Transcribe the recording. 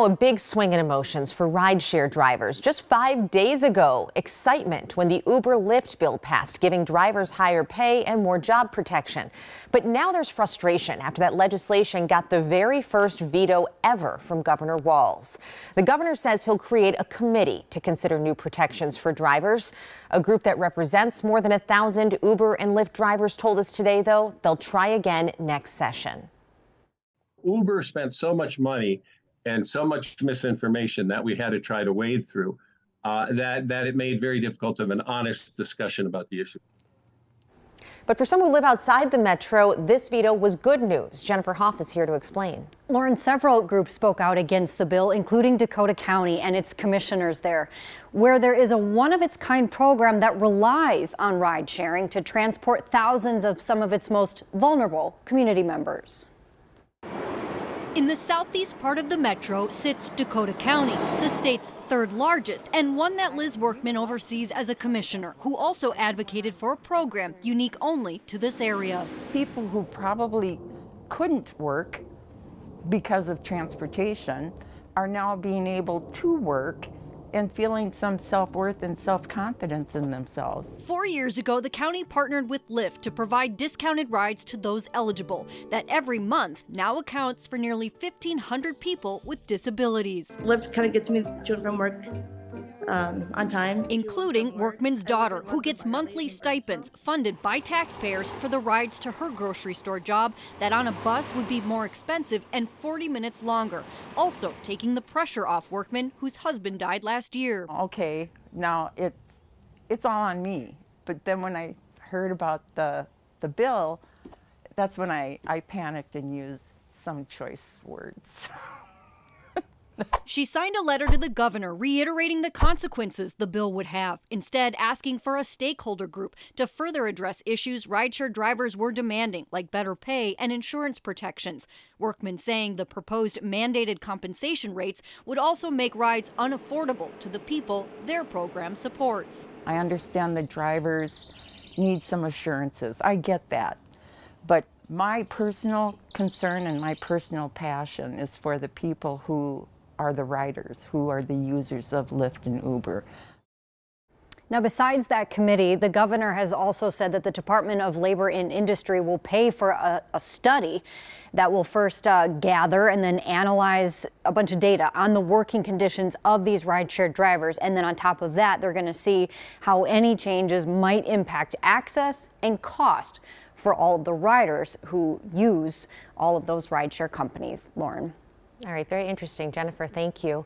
A big swing in emotions for rideshare drivers. Just 5 days ago, excitement when the Uber-Lyft bill passed, giving drivers higher pay and more job protection. But now there's frustration after that legislation got the very first veto ever from Governor Walz. The governor says he'll create a committee to consider new protections for drivers. A group that represents more than 1,000 Uber and Lyft drivers told us today, though, they'll try again next session. Uber spent so much money and so much misinformation that we had to try to wade through that it made very difficult to have an honest discussion about the issue. But for some who live outside the metro, this veto was good news. Jennifer Hoff is here to explain. Lauren, several groups spoke out against the bill, including Dakota County and its commissioners there, where there is a one-of-its-kind program that relies on ride sharing to transport thousands of some of its most vulnerable community members. In the southeast part of the metro sits Dakota County, the state's third largest, and one that Liz Workman oversees as a commissioner, who also advocated for a program unique only to this area. People who probably couldn't work because of transportation are now being able to work and feeling some self-worth and self-confidence in themselves. 4 years ago, the county partnered with Lyft to provide discounted rides to those eligible. That every month now accounts for nearly 1,500 people with disabilities. Lyft kind of gets me to and from work on time. Including Workman's daughter, who gets monthly stipends funded by taxpayers for the rides to her grocery store job that on a bus would be more expensive and 40 minutes longer. Also taking the pressure off Workman, whose husband died last year. Okay, now it's all on me. But then when I heard about the bill, that's when I panicked and used some choice words. She signed a letter to the governor reiterating the consequences the bill would have, instead asking for a stakeholder group to further address issues rideshare drivers were demanding, like better pay and insurance protections. Workman saying the proposed mandated compensation rates would also make rides unaffordable to the people their program supports. I understand the drivers need some assurances. I get that. But my personal concern and my personal passion is for the people who are the riders, who are the users of Lyft and Uber. Now, besides that committee, the governor has also said that the Department of Labor and Industry will pay for a study that will first gather and then analyze a bunch of data on the working conditions of these rideshare drivers. And then on top of that, they're going to see how any changes might impact access and cost for all of the riders who use all of those rideshare companies. Lauren. All right, very interesting. Jennifer, thank you.